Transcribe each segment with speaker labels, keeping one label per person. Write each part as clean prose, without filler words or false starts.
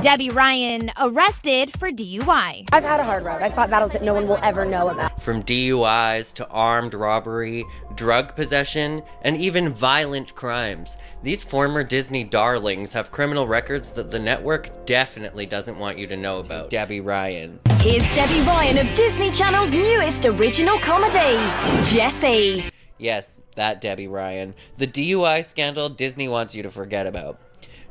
Speaker 1: Debby Ryan arrested for DUI.
Speaker 2: I've had a hard road. I fought battles that no one will ever know about.
Speaker 3: From DUIs to armed robbery, drug possession, and even violent crimes, these former Disney darlings have criminal records that the network definitely doesn't want you to know about. Debby Ryan.
Speaker 4: Here's Debby Ryan of Disney Channel's newest original comedy, Jessie.
Speaker 3: Yes, that Debby Ryan. The DUI scandal Disney wants you to forget about.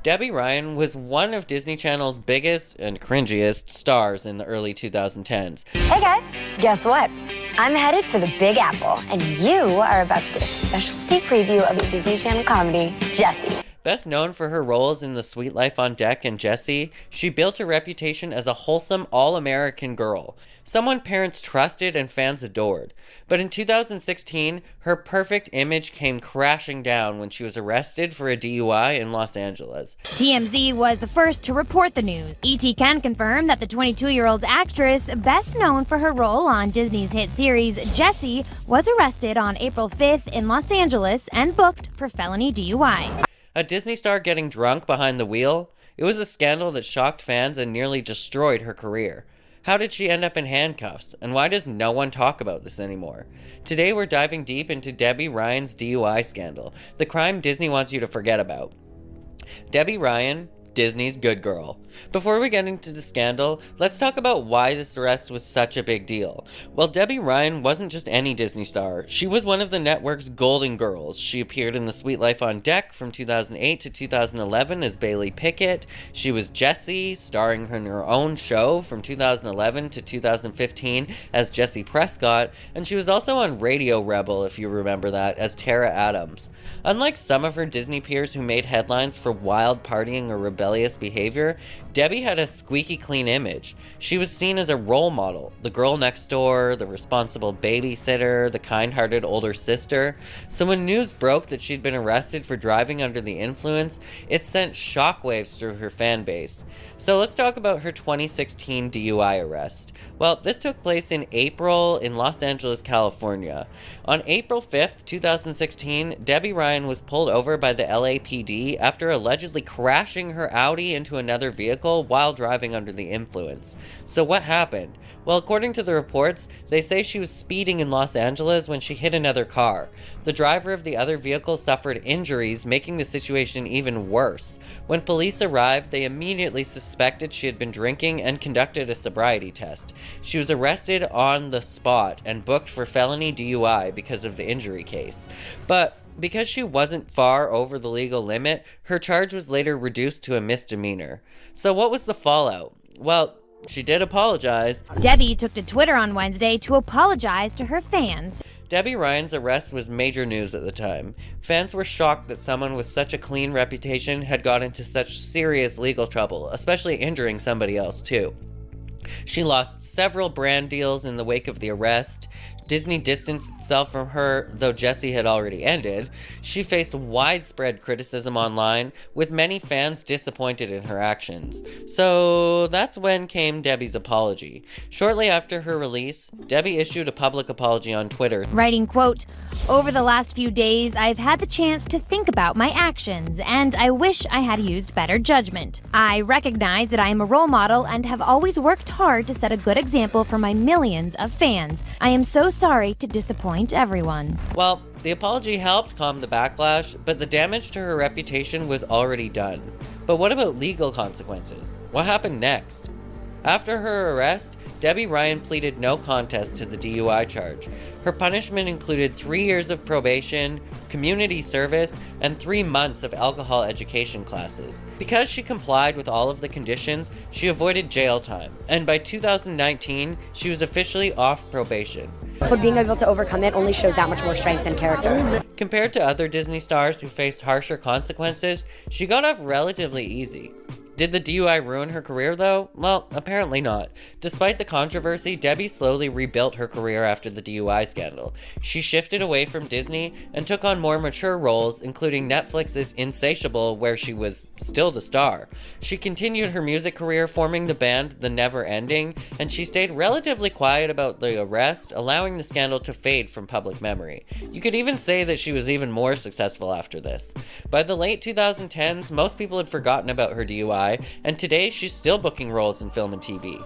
Speaker 3: Debby Ryan was one of Disney Channel's biggest and cringiest stars in the early 2010s.
Speaker 4: Hey guys, guess what? I'm headed for the Big Apple, and you are about to get a special sneak preview of a Disney Channel comedy, Jessie.
Speaker 3: Best known for her roles in The Sweet Life on Deck and Jessie, she built a reputation as a wholesome, all-American girl, someone parents trusted and fans adored. But in 2016, her perfect image came crashing down when she was arrested for a DUI in Los Angeles.
Speaker 1: TMZ was the first to report the news. ET can confirm that the 22-year-old actress, best known for her role on Disney's hit series Jessie, was arrested on April 5th in Los Angeles and booked for felony DUI.
Speaker 3: A Disney star getting drunk behind the wheel? It was a scandal that shocked fans and nearly destroyed her career. How did she end up in handcuffs? And why does no one talk about this anymore? Today we're diving deep into Debby Ryan's DUI scandal, the crime Disney wants you to forget about. Debby Ryan, Disney's good girl. Before we get into the scandal, let's talk about why this arrest was such a big deal. Well, Debby Ryan wasn't just any Disney star. She was one of the network's golden girls. She appeared in The Sweet Life on Deck from 2008 to 2011 as Bailey Pickett. She was Jessie, starring in her own show from 2011 to 2015 as Jessie Prescott, and she was also on Radio Rebel, if you remember that, as Tara Adams. Unlike some of her Disney peers who made headlines for wild partying or rebellious behavior, Debby had a squeaky clean image. She was seen as a role model, the girl next door, the responsible babysitter, the kind-hearted older sister. So when news broke that she'd been arrested for driving under the influence, it sent shockwaves through her fan base. So let's talk about her 2016 DUI arrest. Well, this took place in April in Los Angeles, California. On April 5th, 2016, Debby Ryan was pulled over by the LAPD after allegedly crashing her Audi into another vehicle while driving under the influence. So what happened? Well, according to the reports, they say she was speeding in Los Angeles when she hit another car. The driver of the other vehicle suffered injuries, making the situation even worse. When police arrived, they immediately suspected she had been drinking and conducted a sobriety test. She was arrested on the spot and booked for felony DUI because of the injury case. But because she wasn't far over the legal limit, her charge was later reduced to a misdemeanor. So what was the fallout? Well, she did apologize.
Speaker 1: Debby took to Twitter on Wednesday to apologize to her fans.
Speaker 3: Debby Ryan's arrest was major news at the time. Fans were shocked that someone with such a clean reputation had got into such serious legal trouble, especially injuring somebody else too. She lost several brand deals in the wake of the arrest. Disney distanced itself from her, though Jessie had already ended. She faced widespread criticism online, with many fans disappointed in her actions. So that's when came Debby's apology. Shortly after her release, Debby issued a public apology on Twitter,
Speaker 1: writing, quote, "Over the last few days, I've had the chance to think about my actions, and I wish I had used better judgment. I recognize that I am a role model and have always worked hard to set a good example for my millions of fans. I am so sorry to disappoint everyone."
Speaker 3: Well, the apology helped calm the backlash, but the damage to her reputation was already done. But what about legal consequences? What happened next? After her arrest, Debby Ryan pleaded no contest to the DUI charge. Her punishment included 3 years of probation, community service, and 3 months of alcohol education classes. Because she complied with all of the conditions, she avoided jail time, and by 2019, she was officially off probation.
Speaker 2: But being able to overcome it only shows that much more strength and character.
Speaker 3: Compared to other Disney stars who faced harsher consequences, she got off relatively easy. Did the DUI ruin her career though? Well, apparently not. Despite the controversy, Debby slowly rebuilt her career after the DUI scandal. She shifted away from Disney and took on more mature roles, including Netflix's Insatiable, where she was still the star. She continued her music career, forming the band The Never Ending, and she stayed relatively quiet about the arrest, allowing the scandal to fade from public memory. You could even say that she was even more successful after this. By the late 2010s, most people had forgotten about her DUI DUI, and today she's still booking roles in film and TV.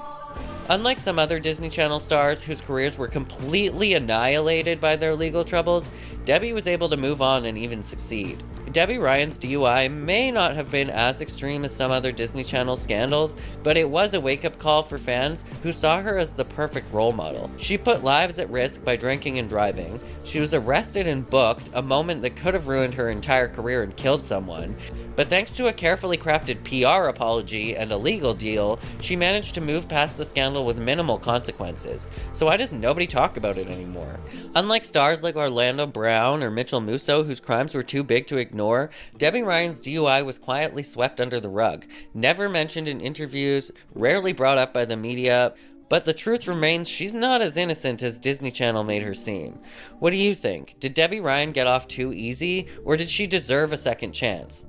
Speaker 3: Unlike some other Disney Channel stars whose careers were completely annihilated by their legal troubles, Debby was able to move on and even succeed. Debby Ryan's DUI may not have been as extreme as some other Disney Channel scandals, but it was a wake-up call for fans who saw her as the perfect role model. She put lives at risk by drinking and driving. She was arrested and booked, a moment that could have ruined her entire career and killed someone. But thanks to a carefully crafted PR apology and a legal deal, she managed to move past the scandal with minimal consequences. So why does nobody talk about it anymore? Unlike stars like Orlando Brown or Mitchell Musso, whose crimes were too big to ignore, Debby Ryan's DUI was quietly swept under the rug, never mentioned in interviews, rarely brought up by the media. But the truth remains, she's not as innocent as Disney Channel made her seem. What do you think? Did Debby Ryan get off too easy, or did she deserve a second chance?